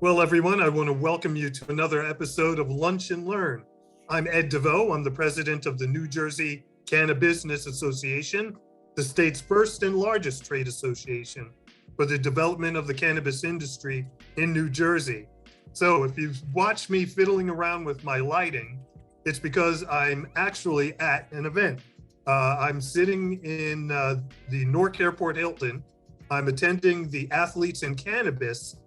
Well, everyone, I want to welcome you to another episode of Lunch and Learn. I'm Ed DeVoe. I'm the president of the New Jersey Cannabis Business Association, the state's first and largest trade association for the development of the cannabis industry in New Jersey. So if you've watched me fiddling around with my lighting, it's because I'm actually at an event. I'm sitting in the Newark Airport Hilton. I'm attending the Athletes in Cannabis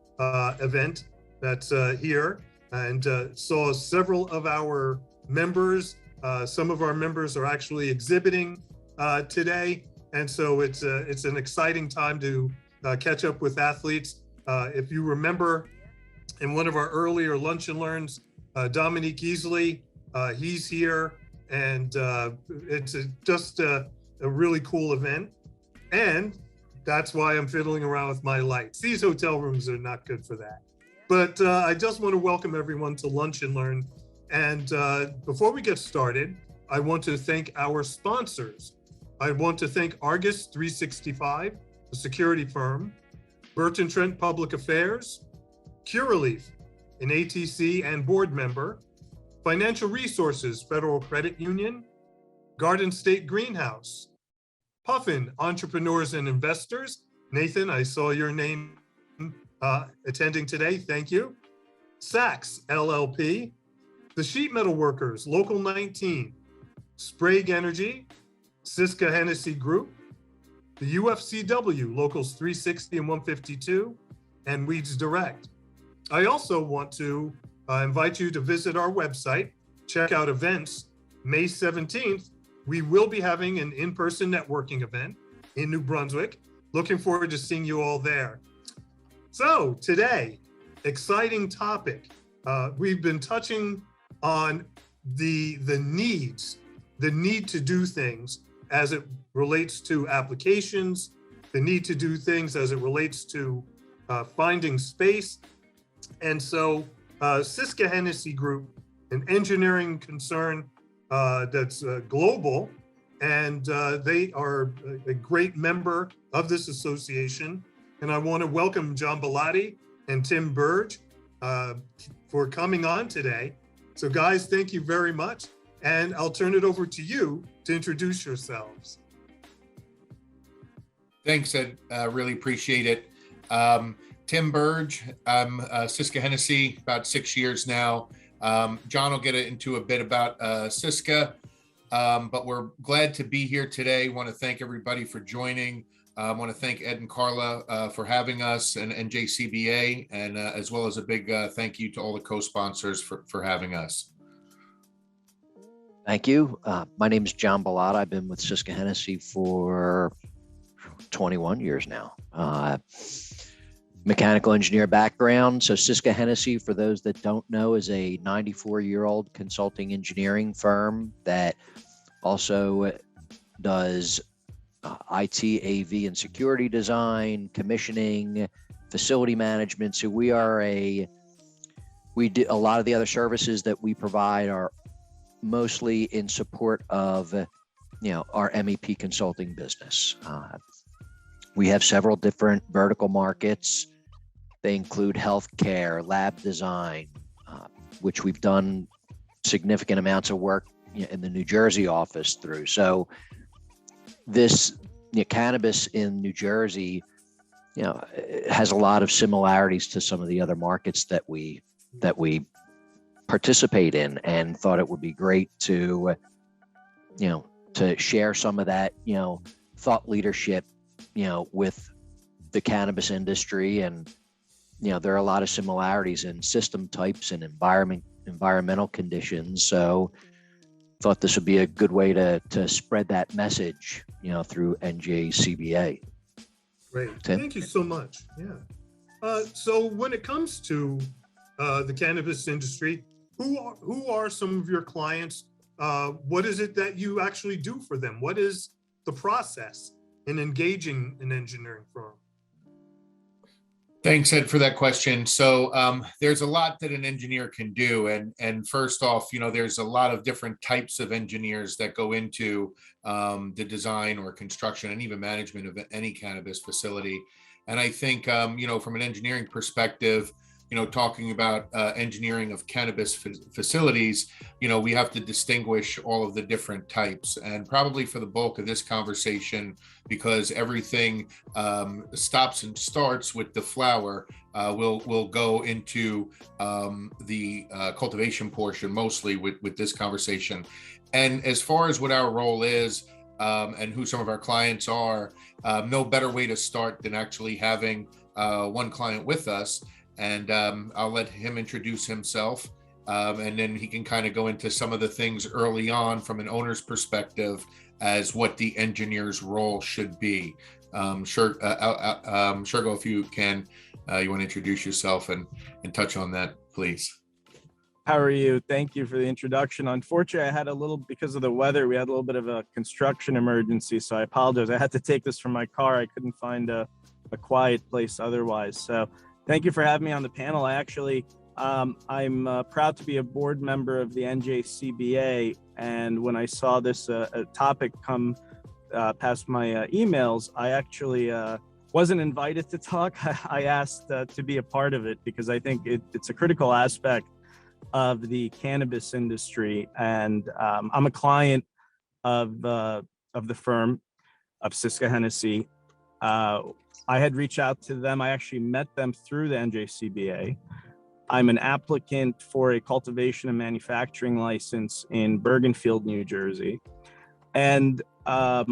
event that's here, and saw several of our members. Some of our members are actually exhibiting today, and so it's an exciting time to catch up with athletes. If you remember, in one of our earlier lunch and learns, Dominique Easley, he's here, and it's just a really cool event. And that's why I'm fiddling around with my lights. These hotel rooms are not good for that. But I just want to welcome everyone to Lunch and Learn. And before we get started, I want to thank our sponsors. I want to thank Argus 365, a security firm, Burton Trent Public Affairs, Curaleaf, an ATC and board member, Financial Resources Federal Credit Union, Garden State Greenhouse, Puffin Entrepreneurs and Investors. Nathan, I saw your name attending today. Thank you. Saks LLP, the Sheet Metal Workers, Local 19, Sprague Energy, Siska Hennessy Group, the UFCW, Locals 360 and 152, and Weeds Direct. I also want to invite you to visit our website, check out events. May 17th, we will be having an in-person networking event in New Brunswick. Looking forward to seeing you all there. So today, exciting topic. We've been touching on the need to do things as it relates to applications, the need to do things as it relates to finding space. And so Siska Hennessy Group, an engineering concern that's global, and they are a great member of this association. And I want to welcome John Bellotti and Tim Burge for coming on today. So guys, thank you very much. And I'll turn it over to you to introduce yourselves. Thanks, Ed. Really appreciate it. Tim Burge, I'm Siska Hennessy, about 6 years now. John will get into a bit about Siska, but we're glad to be here today. Want to thank everybody for joining. Want to thank Ed and Carla for having us, and JCBA, and as well as a big thank you to all the co-sponsors for having us. Thank you. My name is John Bellotti. I've been with Siska Hennessy for 21 years now. Mechanical engineer background. So Siska Hennessy, for those that don't know, is a 94-year-old consulting engineering firm that also does IT, AV, and security design, commissioning, facility management. So we do a lot of the other services that we provide are mostly in support of, our MEP consulting business. We have several different vertical markets. They include healthcare, lab design, which we've done significant amounts of work in the New Jersey office through. So this cannabis in New Jersey, has a lot of similarities to some of the other markets that we participate in, and thought it would be great to, to share some of that, thought leadership, with the cannabis industry. And, there are a lot of similarities in system types and environmental conditions. So thought this would be a good way to spread that message, through NJCBA. Great. Tim? Thank you so much. Yeah. So when it comes to the cannabis industry, who are some of your clients? What is it that you actually do for them? What is the process in engaging an engineering firm? Thanks, Ed, for that question. So there's a lot that an engineer can do. And first off, there's a lot of different types of engineers that go into the design or construction and even management of any cannabis facility. And I think, from an engineering perspective, talking about engineering of cannabis facilities, we have to distinguish all of the different types. And probably for the bulk of this conversation, because everything stops and starts with the flower, we'll go into the cultivation portion mostly with this conversation. And as far as what our role is, and who some of our clients are, no better way to start than actually having one client with us. And I'll let him introduce himself, and then he can kind of go into some of the things early on from an owner's perspective as what the engineer's role should be. Shergo, if you can, you want to introduce yourself and touch on that, please. How are you? Thank you for the introduction. Unfortunately, because of the weather, we had a little bit of a construction emergency, so I apologize. I had to take this from my car. I couldn't find a quiet place otherwise. So thank you for having me on the panel. I'm proud to be a board member of the NJCBA. And when I saw this topic come past my emails, I actually wasn't invited to talk. I asked to be a part of it because I think it's a critical aspect of the cannabis industry. And I'm a client of the firm of Siska Hennessy. I had reached out to them. I actually met them through the NJCBA. I'm an applicant for a cultivation and manufacturing license in Bergenfield, New Jersey. And I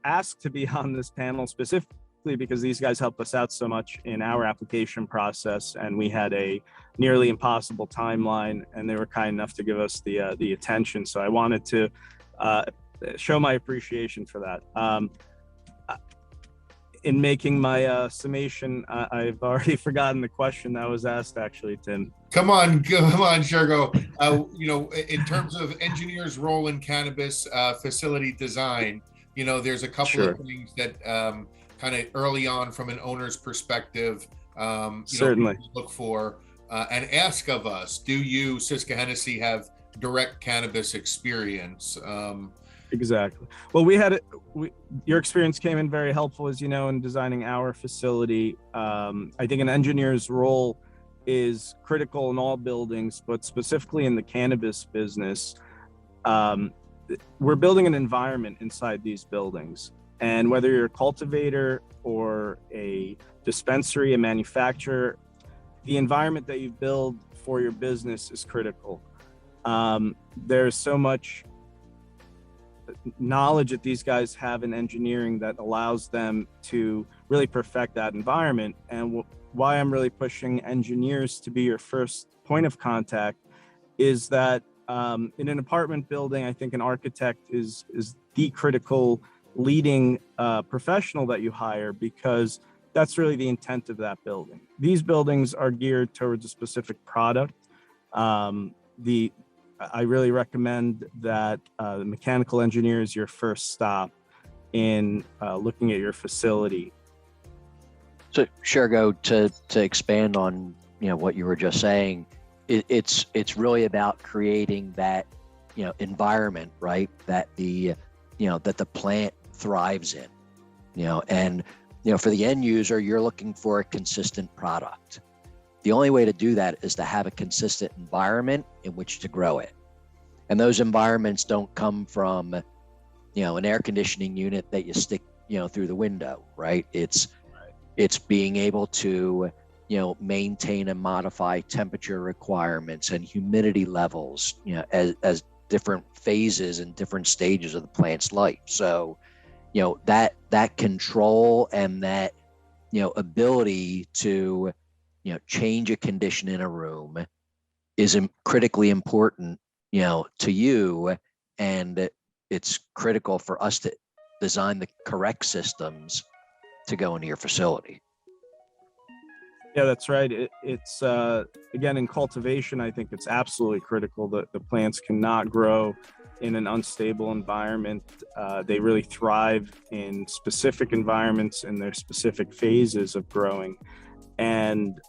asked to be on this panel specifically because these guys helped us out so much in our application process, and we had a nearly impossible timeline, and they were kind enough to give us the attention. So I wanted to show my appreciation for that. In making my summation, I've already forgotten the question that was asked, actually, Tim. Come on, Shergo. In terms of engineers' role in cannabis facility design, there's a couple of things that kind of early on from an owner's perspective, Certainly look for and ask of us. Do you, Siska Hennessy, have direct cannabis experience? Exactly. Well, your experience came in very helpful, as you know, in designing our facility. I think an engineer's role is critical in all buildings, but specifically in the cannabis business. We're building an environment inside these buildings. And whether you're a cultivator or a dispensary, a manufacturer, the environment that you build for your business is critical. There's so much knowledge that these guys have in engineering that allows them to really perfect that environment. And why I'm really pushing engineers to be your first point of contact is that in an apartment building, I think an architect is the critical leading professional that you hire, because that's really the intent of that building. These buildings are geared towards a specific product. I really recommend that the mechanical engineer is your first stop in looking at your facility. So, Shergo, to expand on what you were just saying, it's really about creating that environment, right? That the plant thrives in, and for the end user, you're looking for a consistent product. The only way to do that is to have a consistent environment in which to grow it. And those environments don't come from, an air conditioning unit that you stick, through the window, right? It's being able to, maintain and modify temperature requirements and humidity levels, as different phases and different stages of the plant's life. So, that control and that, ability to, change a condition in a room is critically important, to you. And it's critical for us to design the correct systems to go into your facility. Yeah, that's right. It's again, in cultivation, I think it's absolutely critical that the plants cannot grow in an unstable environment. They really thrive in specific environments in their specific phases of growing. And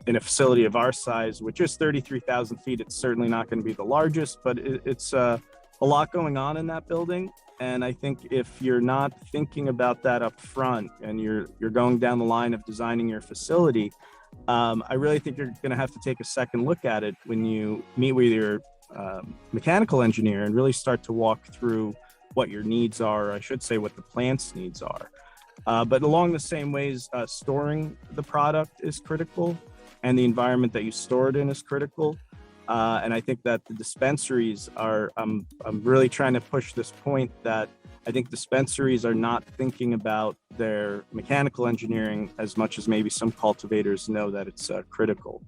in a facility of our size, which is 33,000 feet, it's certainly not going to be the largest, but it's a lot going on in that building. And I think if you're not thinking about that up front and you're going down the line of designing your facility, I really think you're going to have to take a second look at it when you meet with your mechanical engineer and really start to walk through what your needs are, or I should say what the plant's needs are. But along the same ways, storing the product is critical, and the environment that you store it in is critical. And I think that the dispensaries are, I'm really trying to push this point that I think dispensaries are not thinking about their mechanical engineering as much as maybe some cultivators know that it's critical.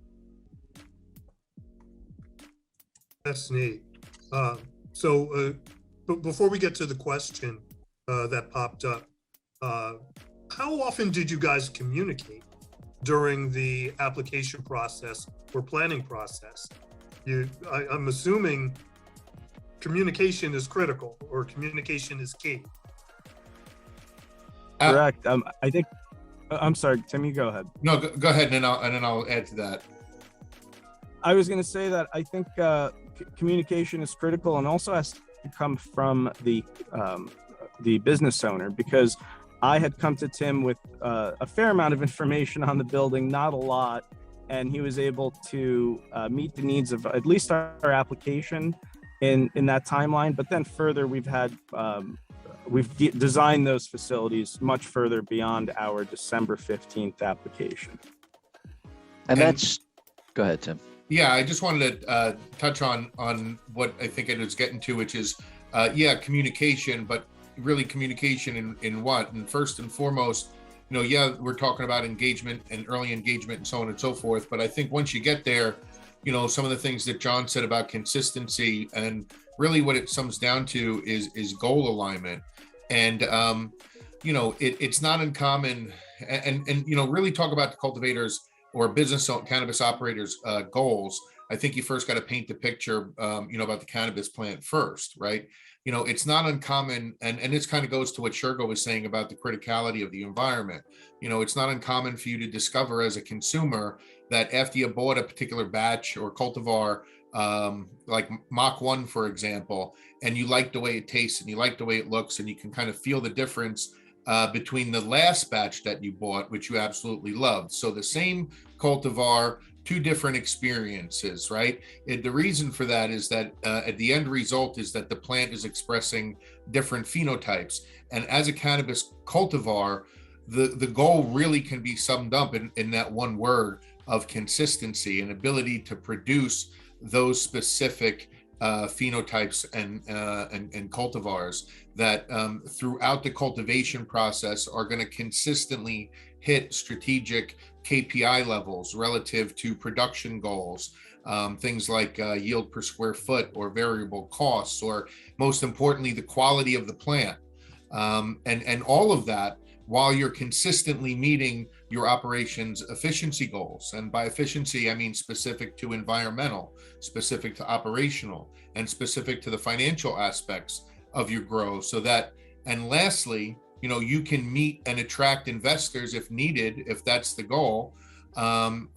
That's neat. But before we get to the question that popped up, how often did you guys communicate during the application process or planning process? I'm assuming communication is critical, or communication is key. Correct. I think. I'm sorry, Tim. You go ahead. No, go ahead, and then I'll add to that. I was going to say that I think communication is critical, and also has to come from the business owner, because I had come to Tim with a fair amount of information on the building, not a lot, and he was able to meet the needs of at least our application in that timeline. But then further, we've designed those facilities much further beyond our December 15th application. And that's, go ahead, Tim. Yeah, I just wanted to touch on what I think it was getting to, which is, communication, but really communication in what? And first and foremost, we're talking about engagement and early engagement and so on and so forth. But I think once you get there, some of the things that John said about consistency, and really what it sums down to is goal alignment. And, it's not uncommon, and really talk about the cultivators or cannabis operators' goals. I think you first got to paint the picture, about the cannabis plant first, right? It's not uncommon, and this kind of goes to what Shergo was saying about the criticality of the environment. It's not uncommon for you to discover as a consumer that after you bought a particular batch or cultivar, like Mach 1, for example, and you like the way it tastes and you like the way it looks, and you can kind of feel the difference between the last batch that you bought, which you absolutely loved. So the same cultivar, two different experiences, right? The reason for that is that at the end result is that the plant is expressing different phenotypes. And as a cannabis cultivar, the goal really can be summed up in that one word of consistency and ability to produce those specific phenotypes and cultivars that throughout the cultivation process are going to consistently hit strategic KPI levels relative to production goals, things like yield per square foot or variable costs, or most importantly, the quality of the plant. And all of that while you're consistently meeting your operations efficiency goals. And by efficiency, I mean specific to environmental, specific to operational, and specific to the financial aspects of your growth. So that, and lastly, you can meet and attract investors if needed, if that's the goal, to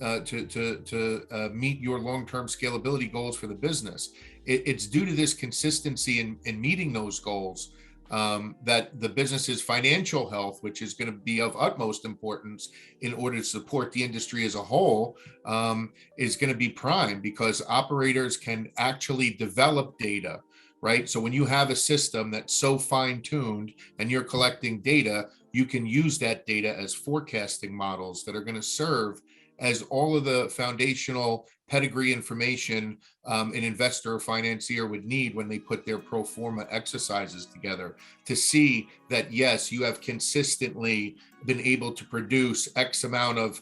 meet your long-term scalability goals for the business. It's due to this consistency in meeting those goals that the business's financial health, which is going to be of utmost importance in order to support the industry as a whole, is going to be prime, because operators can actually develop data, right? So when you have a system that's so fine-tuned and you're collecting data, you can use that data as forecasting models that are going to serve as all of the foundational pedigree information an investor or financier would need when they put their pro forma exercises together to see that, yes, you have consistently been able to produce X amount of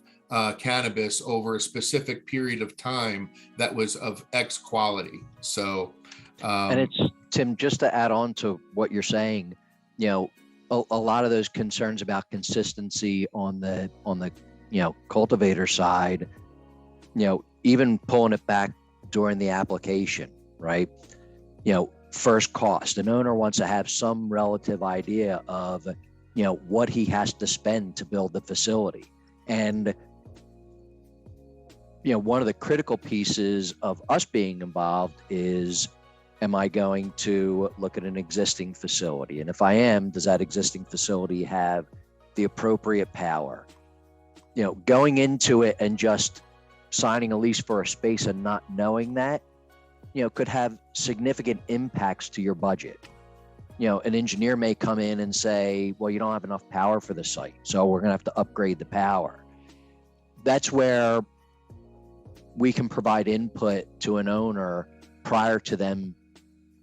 cannabis over a specific period of time that was of X quality. So, and it's, Tim, just to add on to what you're saying, a lot of those concerns about consistency on the cultivator side, even pulling it back during the application, right? First cost, an owner wants to have some relative idea of, what he has to spend to build the facility. And, one of the critical pieces of us being involved is, am I going to look at an existing facility? And if I am, does that existing facility have the appropriate power, going into it and just signing a lease for a space and not knowing that, could have significant impacts to your budget. An engineer may come in and say, well, you don't have enough power for the site, so we're going to have to upgrade the power. That's where we can provide input to an owner prior to them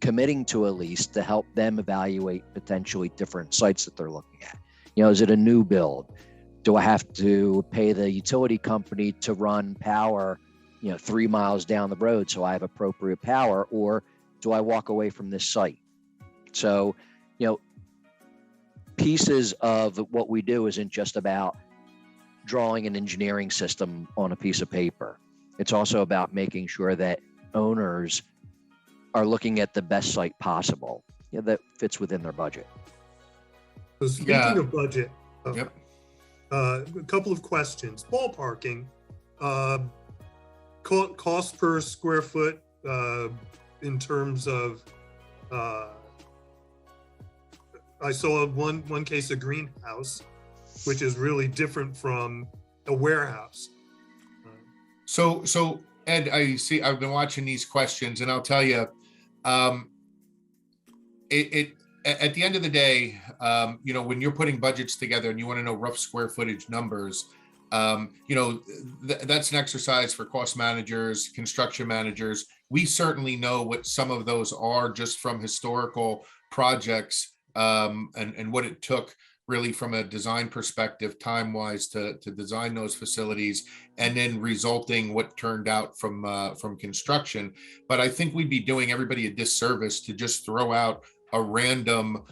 committing to a lease to help them evaluate potentially different sites that they're looking at. Is it a new build? Do I have to pay the utility company to run power, 3 miles down the road so I have appropriate power, or do I walk away from this site? So, pieces of what we do isn't just about drawing an engineering system on a piece of paper. It's also about making sure that owners are looking at the best site possible that fits within their budget. So speaking of budget, Yep. a couple of questions. Ballparking, cost per square foot in terms of, I saw one case a greenhouse, which is really different from a warehouse. So Ed, I've been watching these questions, and I'll tell you, at the end of the day, when you're putting budgets together and you want to know rough square footage numbers, that's an exercise for cost managers, construction managers. We certainly know what some of those are just from historical projects, and what it took really from a design perspective, time-wise, to design those facilities, and then resulting what turned out from construction. But I think we'd be doing everybody a disservice to just throw out a random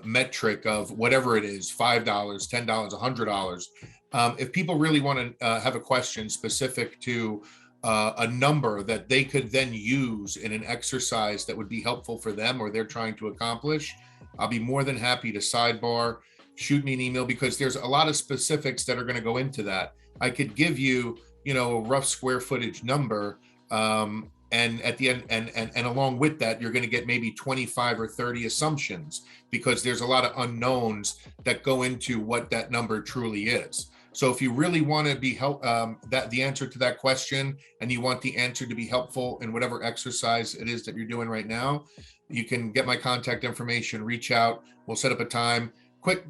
metric of whatever it is, $5, $10, $100. If people really want to have a question specific to a number that they could then use in an exercise that would be helpful for them or they're trying to accomplish, I'll be more than happy to sidebar, shoot me an email, because there's a lot of specifics that are going to go into that. I could give you, a rough square footage number, and at the end, and along with that, you're going to get maybe 25 or 30 assumptions, because there's a lot of unknowns that go into what that number truly is. So if you really want to be the answer to that question, and you want the answer to be helpful in whatever exercise it is that you're doing right now, you can get my contact information, reach out, we'll set up a time, quick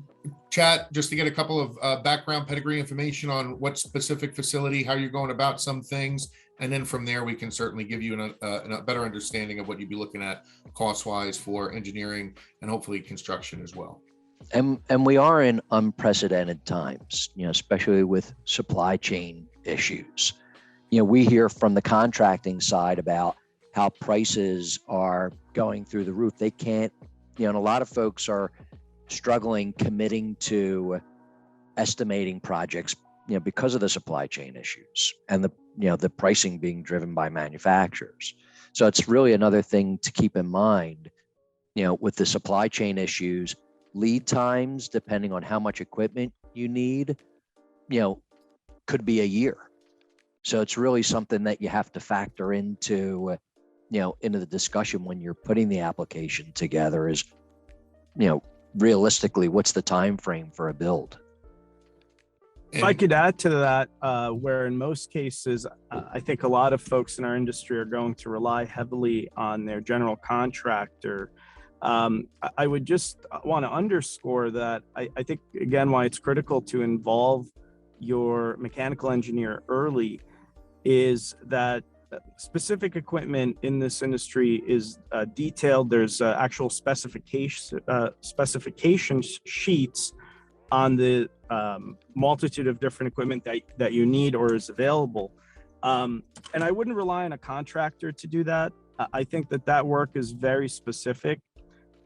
chat, just to get a couple of background pedigree information on what specific facility, how you're going about some things. And then from there, we can certainly give you a better understanding of what you'd be looking at cost-wise for engineering and hopefully construction as well. And we are in unprecedented times, especially with supply chain issues. We hear from the contracting side about how prices are going through the roof. They can't, and a lot of folks are struggling committing to estimating projects, because of the supply chain issues and the pricing being driven by manufacturers. So it's really another thing to keep in mind, with the supply chain issues, lead times, depending on how much equipment you need, could be a year. So it's really something that you have to factor into the discussion when you're putting the application together is, realistically, what's the time frame for a build? If I could add to that, where in most cases, I think a lot of folks in our industry are going to rely heavily on their general contractor. I would just want to underscore that I think, again, why it's critical to involve your mechanical engineer early is that specific equipment in this industry is detailed. There's actual specification sheets on the multitude of different equipment that you need or is available. And I wouldn't rely on a contractor to do that. I think that work is very specific,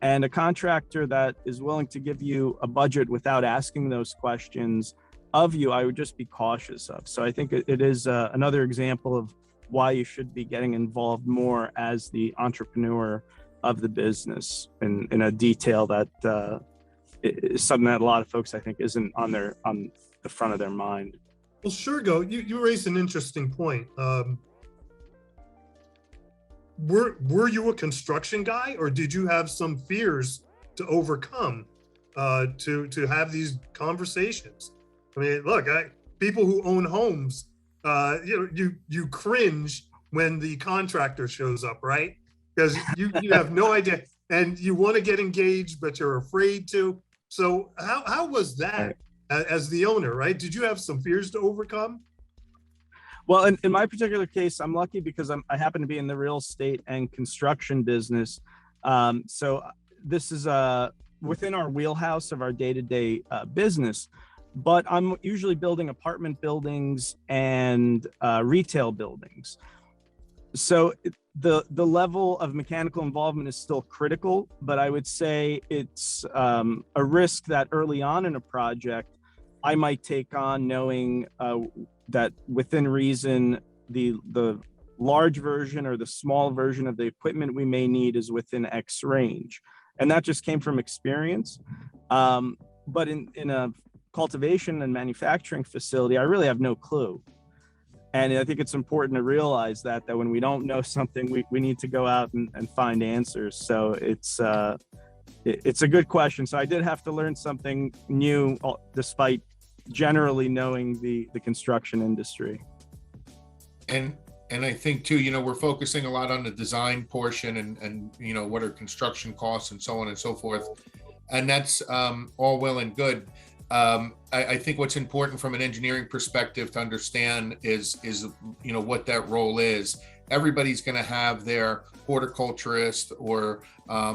and a contractor that is willing to give you a budget without asking those questions of you, I would just be cautious of. So I think it is another example of why you should be getting involved more as the entrepreneur of the business in a detail that is something that a lot of folks, I think, isn't on the front of their mind. Well, Shergo, you raised an interesting point. Were you a construction guy, or did you have some fears to overcome to have these conversations? I mean, look, people who own homes, you cringe when the contractor shows up, right? Because you have no idea, and you want to get engaged, but you're afraid to. So how was that as the owner, right? Did you have some fears to overcome? Well, in my particular case, I'm lucky because I happen to be in the real estate and construction business. So this is within our wheelhouse of our day-to-day business, but I'm usually building apartment buildings and retail buildings. So the level of mechanical involvement is still critical, but I would say it's a risk that early on in a project, I might take on knowing that within reason, the large version or the small version of the equipment we may need is within X range. And that just came from experience. But in a cultivation and manufacturing facility, I really have no clue. And I think it's important to realize that when we don't know something, we need to go out and find answers. So it's a good question. So I did have to learn something new despite generally knowing the construction industry. And I think too, we're focusing a lot on the design portion and what are construction costs and so on and so forth. And that's all well and good. I think what's important from an engineering perspective to understand is what that role is. Everybody's going to have their horticulturist or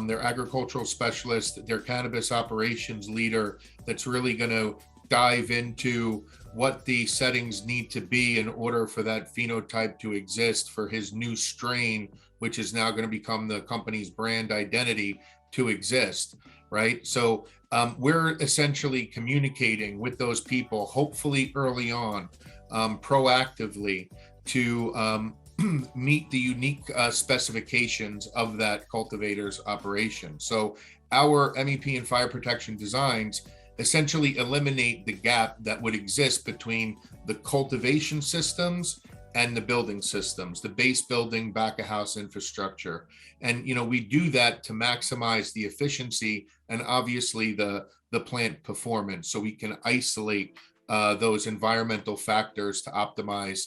their agricultural specialist, their cannabis operations leader that's really going to dive into what the settings need to be in order for that phenotype to exist for his new strain, which is now going to become the company's brand identity to exist, right? So we're essentially communicating with those people, hopefully early on, proactively to meet the unique specifications of that cultivator's operation. So our MEP and fire protection designs essentially eliminate the gap that would exist between the cultivation systems and the building systems, the base building, back of house infrastructure. And, we do that to maximize the efficiency and obviously the plant performance, so we can isolate those environmental factors to optimize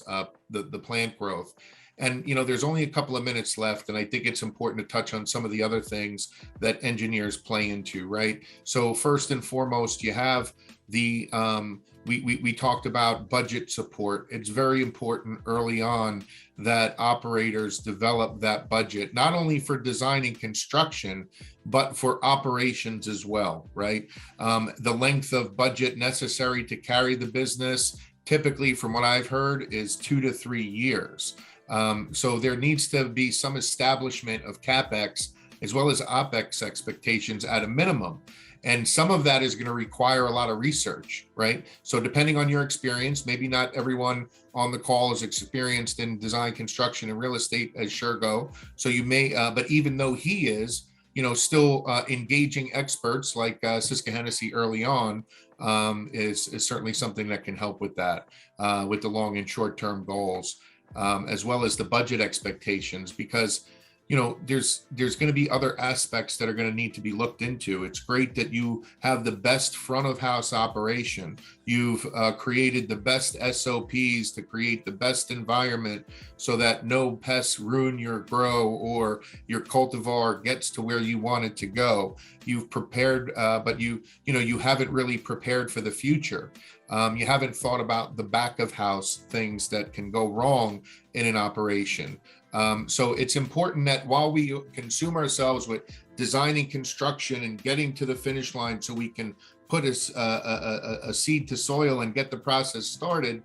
the plant growth. And, there's only a couple of minutes left, and I think it's important to touch on some of the other things that engineers play into, right? So first and foremost, you have the, we talked about budget support. It's very important early on that operators develop that budget, not only for design and construction, but for operations as well, right? The length of budget necessary to carry the business, typically from what I've heard, is 2 to 3 years. So there needs to be some establishment of CapEx as well as OpEx expectations at a minimum. And some of that is going to require a lot of research, right? So depending on your experience, maybe not everyone on the call is experienced in design, construction, and real estate as Shergo. So you may, but even though he is, still engaging experts like Siska Hennessy early on is certainly something that can help with that, with the long and short-term goals. As well as the budget expectations, because there's going to be other aspects that are going to need to be looked into. It's great that you have the best front of house operation. You've created the best SOPs to create the best environment so that no pests ruin your grow or your cultivar gets to where you want it to go. You've prepared, but you haven't really prepared for the future. You haven't thought about the back of house things that can go wrong in an operation. So it's important that while we consume ourselves with designing construction and getting to the finish line so we can put a seed to soil and get the process started,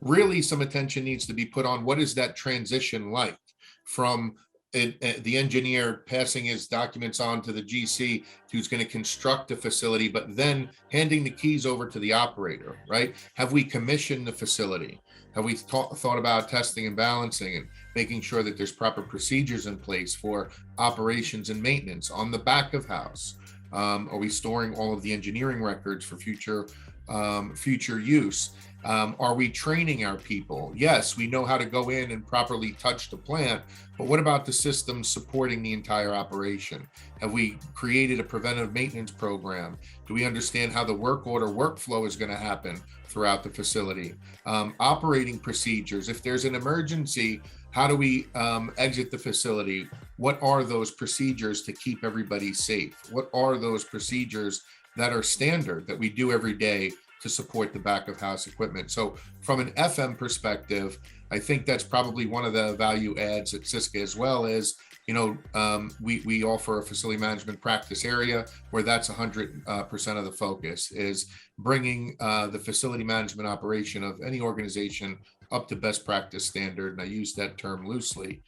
really some attention needs to be put on what is that transition like from the engineer passing his documents on to the GC who's going to construct the facility, but then handing the keys over to the operator, right? Have we commissioned the facility? Have we thought about testing and balancing and making sure that there's proper procedures in place for operations and maintenance on the back of house? Are we storing all of the engineering records for future use? Are we training our people? Yes, we know how to go in and properly touch the plant, but what about the systems supporting the entire operation? Have we created a preventive maintenance program? Do we understand how the work order workflow is going to happen throughout the facility? Operating procedures. If there's an emergency, how do we exit the facility? What are those procedures to keep everybody safe? What are those procedures that are standard that we do every day to support the back of house equipment? So from an FM perspective, I think that's probably one of the value adds at Cisco as well is, we offer a facility management practice area where that's 100% of the focus is bringing the facility management operation of any organization up to best practice standard. And I use that term loosely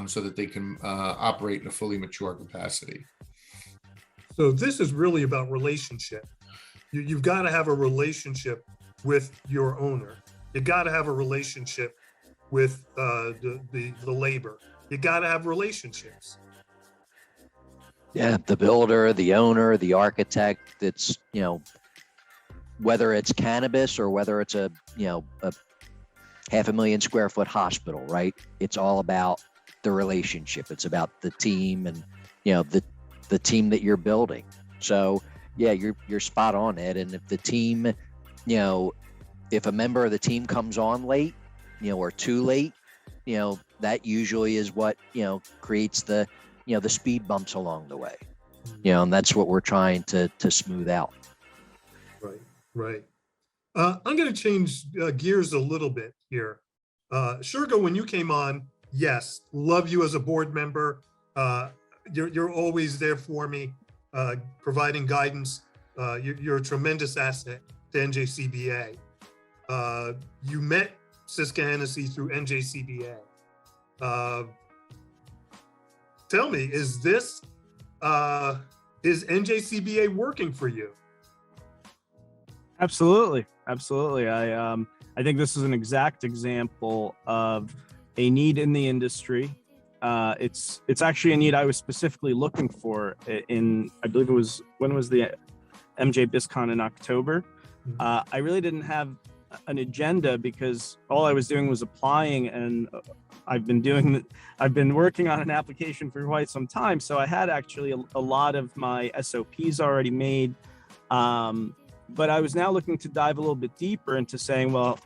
so that they can operate in a fully mature capacity. So this is really about relationship. You've got to have a relationship with your owner. You got to have a relationship with the labor. You got to have relationships. Yeah, the builder, the owner, the architect. It's, whether it's cannabis or whether it's a 500,000 square foot hospital, right? It's all about the relationship. It's about the team and, the team that you're building. So yeah, you're spot on, Ed. And if the team, if a member of the team comes on late, or too late, that usually is what, creates the speed bumps along the way, and that's what we're trying to smooth out. Right. I'm going to change gears a little bit here. Shergo, when you came on, yes, love you as a board member. You're always there for me, providing guidance. You're a tremendous asset to NJCBA. You met Cisco Hennessy through NJCBA. Tell me, is NJCBA working for you? Absolutely. I think this is an exact example of a need in the industry. It's actually a need I was specifically looking for I believe it was, when was the MJ BizCon in October? I really didn't have an agenda because all I was doing was applying, and I've been working on an application for quite some time. So I had actually a lot of my SOPs already made. But I was now looking to dive a little bit deeper into saying, well,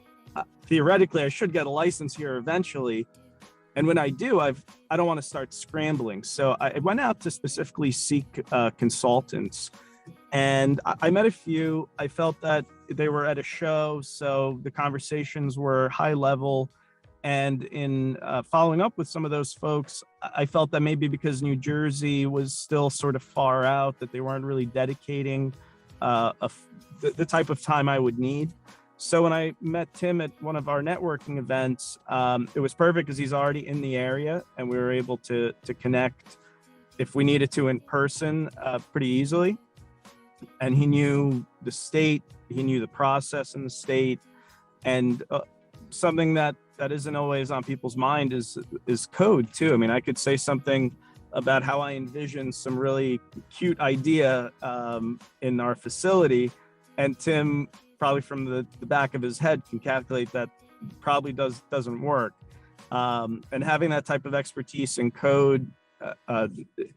theoretically, I should get a license here eventually. And when I do, I don't want to start scrambling. So I went out to specifically seek consultants, and I met a few. I felt that they were at a show, so the conversations were high level. And in following up with some of those folks, I felt that maybe because New Jersey was still sort of far out, that they weren't really dedicating the type of time I would need. So when I met Tim at one of our networking events, it was perfect because he's already in the area, and we were able to connect if we needed to in person pretty easily. And he knew the state, he knew the process in the state, and something that isn't always on people's mind is code too. I mean, I could say something about how I envision some really cute idea in our facility, and Tim probably from the back of his head can calculate that probably doesn't work. And having that type of expertise in code,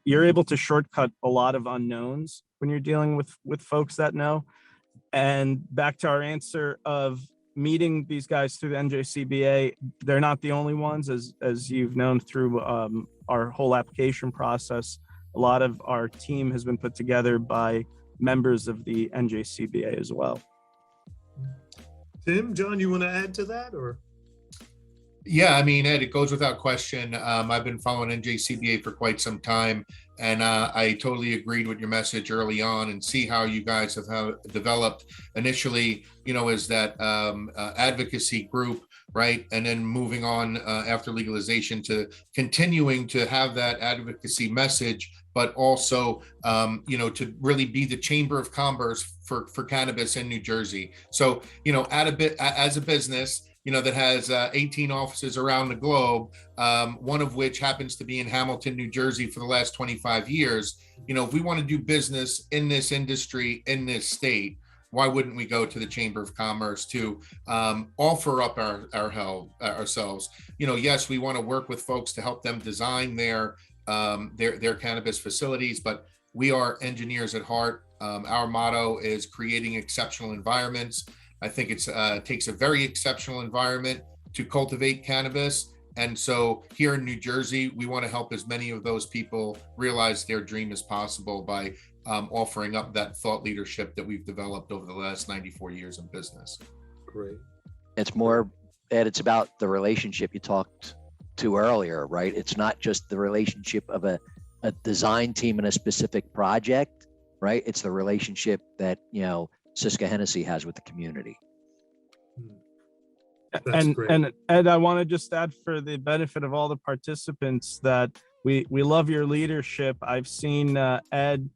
you're able to shortcut a lot of unknowns when you're dealing with folks that know. And back to our answer of meeting these guys through the NJCBA, they're not the only ones, as you've known through our whole application process. A lot of our team has been put together by members of the NJCBA as well. Tim, John, you want to add to that, or? Yeah, I mean, Ed, it goes without question. I've been following NJCBA for quite some time, and I totally agreed with your message early on, and see how you guys have developed initially, as that advocacy group, right? And then moving on after legalization to continuing to have that advocacy message, but also, to really be the Chamber of Commerce for cannabis in New Jersey. So, as a business, that has 18 offices around the globe, one of which happens to be in Hamilton, New Jersey for the last 25 years. If we want to do business in this industry, in this state, why wouldn't we go to the Chamber of Commerce to offer up our help ourselves? Yes, we want to work with folks to help them design their cannabis facilities, but we are engineers at heart. Our motto is creating exceptional environments. I think it takes a very exceptional environment to cultivate cannabis. And so here in New Jersey, we want to help as many of those people realize their dream as possible by offering up that thought leadership that we've developed over the last 94 years in business. Great. It's more, Ed, it's about the relationship you talked to earlier, right? It's not just the relationship of a design team in a specific project, right? It's the relationship that, Siska Hennessy has with the community. That's great. And Ed, I want to just add for the benefit of all the participants that we love your leadership. I've seen Ed,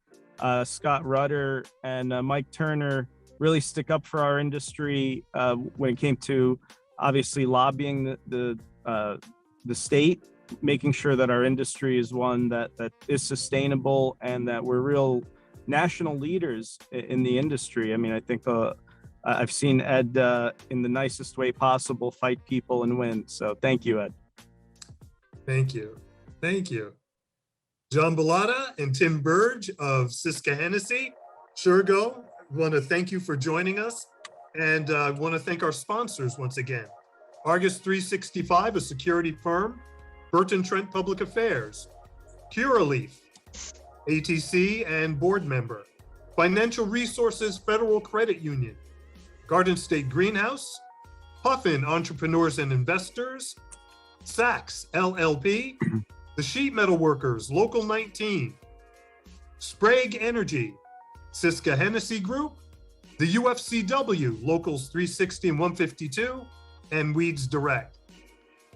Scott Rudder, and Mike Turner really stick up for our industry when it came to obviously lobbying the state, making sure that our industry is one that is sustainable and that we're real national leaders in the industry. I mean, I think I've seen Ed in the nicest way possible fight people and win. So thank you, Ed. Thank you. Thank you. John Bellata and Tim Burge of Siska Hennessy. Shergo, want to thank you for joining us. And I want to thank our sponsors once again. Argus 365, a security firm. Burton Trent Public Affairs. Curaleaf, ATC and board member. Financial Resources Federal Credit Union. Garden State Greenhouse. Puffin Entrepreneurs and Investors. Saks LLP. The Sheet Metal Workers, Local 19. Sprague Energy. Siska Hennessy Group. The UFCW, Locals 360 and 152. And Weeds Direct.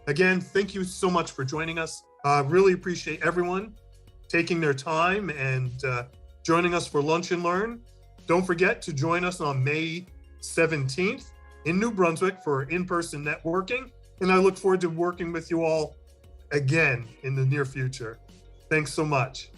Again, thank you so much for joining us. Really appreciate everyone taking their time and joining us for Lunch and Learn. Don't forget to join us on May 17th in New Brunswick for in-person networking. And I look forward to working with you all again in the near future. Thanks so much.